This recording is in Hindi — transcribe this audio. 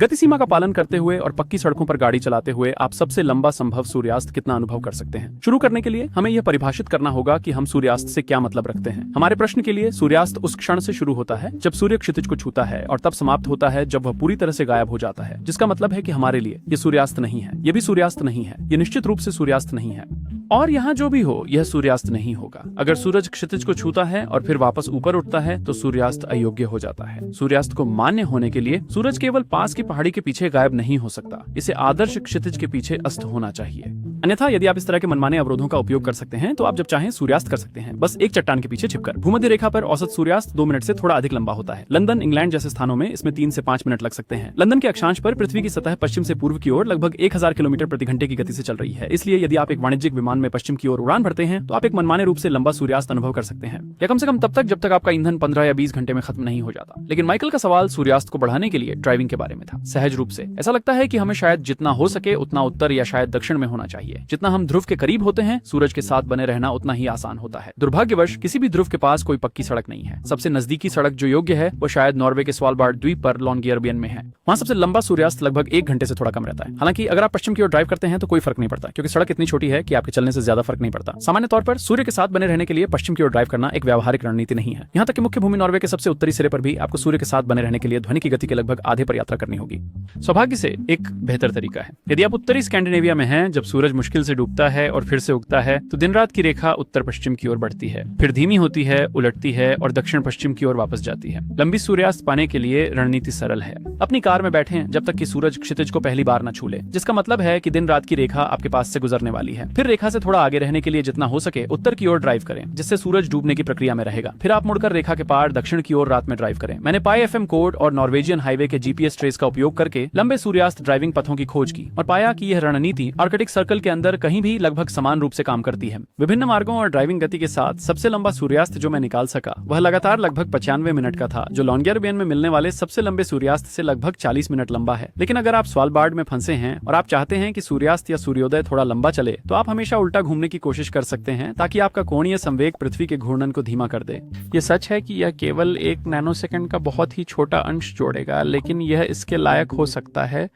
गति सीमा का पालन करते हुए और पक्की सड़कों पर गाड़ी चलाते हुए आप सबसे लंबा संभव सूर्यास्त कितना अनुभव कर सकते हैं। शुरू करने के लिए हमें यह परिभाषित करना होगा कि हम सूर्यास्त से क्या मतलब रखते हैं। हमारे प्रश्न के लिए सूर्यास्त उस क्षण से शुरू होता है जब सूर्य क्षितिज को छूता है और तब समाप्त होता है जब वह पूरी तरह से गायब हो जाता है, जिसका मतलब है कि हमारे लिए ये सूर्यास्त नहीं है, ये भी सूर्यास्त नहीं है, ये निश्चित रूप से सूर्यास्त नहीं है। और यहाँ जो भी हो यह सूर्यास्त नहीं होगा। अगर सूरज क्षितिज को छूता है और फिर वापस ऊपर उठता है तो सूर्यास्त अयोग्य हो जाता है। सूर्यास्त को मान्य होने के लिए सूरज केवल पास की पहाड़ी के पीछे गायब नहीं हो सकता, इसे आदर्श क्षितिज के पीछे अस्त होना चाहिए। अन्यथा यदि आप इस तरह के मनमाने अवरोधों का उपयोग कर सकते हैं तो आप जब चाहें सूर्यास्त कर सकते हैं, बस एक चट्टान के पीछे छिपकर। भूमध्य रेखा पर औसत सूर्यास्त 2 मिनट से थोड़ा अधिक लंबा होता है। लंदन, इंग्लैंड जैसे स्थानों में इसमें 3 से 5 मिनट लग सकते हैं। लंदन के अक्षांश पर पृथ्वी की सतह पश्चिम से पूर्व की ओर लगभग 1000 किलोमीटर प्रति घंटे की गति से चल रही है। इसलिए यदि आप एक वाणिज्यिक विमान में पश्चिम की ओर उड़ान भरते हैं तो आप एक मनमाने रूप से लंबा सूर्यास्त अनुभव कर सकते हैं, या कम से कम तब तक जब तक आपका ईंधन 15 या 20 घंटे में खत्म नहीं हो जाता। लेकिन माइकल का सवाल सूर्यास्त को बढ़ाने के लिए ड्राइविंग के बारे में था। सहज रूप से ऐसा लगता है कि हमें शायद जितना हो सके उतना उत्तर या शायद दक्षिण में होना चाहिए। जितना हम ध्रुव के करीब होते हैं सूरज के साथ बने रहना उतना ही आसान होता है। दुर्भाग्यवश किसी भी ध्रुव के पास कोई पक्की सड़क नहीं है। सबसे नजदीकी सड़क जो योग्य है वो शायद नॉर्वे के स्वालबार्ड द्वीप पर लॉन्गियरबियन में है। वहाँ सबसे लंबा सूर्यास्त लगभग 1 घंटे से थोड़ा कम रहता है। हालांकि अगर आप पश्चिम की ओर ड्राइव करते हैं तो कोई फर्क नहीं पड़ता, क्योंकि सड़क इतनी छोटी है कि आपके चलने से ज्यादा फर्क नहीं पड़ता। सामान्य तौर पर सूर्य के साथ बने रहने के लिए पश्चिम की ओर ड्राइव करना एक व्यावहारिक रणनीति नहीं है। यहाँ तक कि मुख्य भूमि नॉर्वे के सबसे उत्तरी सिरे पर भी आपको सूर्य के साथ बने रहने के लिए ध्वनि की गति के लगभग आधे पर यात्रा करनी होगी। सौभाग्य से एक बेहतर तरीका है। यदि आप उत्तरी स्कैंडिनेविया में हैं, जब सूरज मुश्किल से डूबता है और फिर से उगता है तो दिन रात की रेखा उत्तर पश्चिम की ओर बढ़ती है, फिर धीमी होती है, उलटती है और दक्षिण पश्चिम की ओर वापस जाती है। लंबी सूर्यास्त पाने के लिए रणनीति सरल है। अपनी कार में बैठें जब तक कि सूरज क्षितिज को पहली बार न छू ले, जिसका मतलब है कि दिन रात की रेखा आपके पास से गुजरने वाली है। फिर रेखा से थोड़ा आगे रहने के लिए जितना हो सके उत्तर की ओर ड्राइव करें, जिससे सूरज डूबने की प्रक्रिया में रहेगा। फिर आप मुड़कर रेखा के पार दक्षिण की ओर रात में ड्राइव करें। मैंने पाई एफएम कोड और नॉर्वेजियन हाईवे के जीपीएस ट्रेस का उपयोग करके लंबे सूर्यास्त ड्राइविंग पथों की खोज की और पाया कि यह रणनीति आर्कटिक सर्कल के अंदर कहीं भी लगभग समान रूप से काम करती है। विभिन्न मार्गों और ड्राइविंग गति के साथ सबसे लंबा सूर्यास्त जो मैं निकाल सका वह लगातार लगभग 95 मिनट का था, जो लॉन्गियरबियन में मिलने वाले सबसे लंबे सूर्यास्त से लगभग 40 मिनट लंबा है। लेकिन अगर आप स्वालबार्ड में फंसे हैं और आप चाहते हैं कि सूर्यास्त या सूर्योदय थोड़ा लंबा चले तो आप हमेशा उल्टा घूमने की कोशिश कर सकते हैं, ताकि आपका कोणीय संवेग पृथ्वी के घूर्णन को धीमा कर दे। ये सच है कि यह केवल 1 नैनोसेकंड का बहुत ही छोटा अंश जोड़ेगा, लेकिन यह इसके लायक हो सकता है।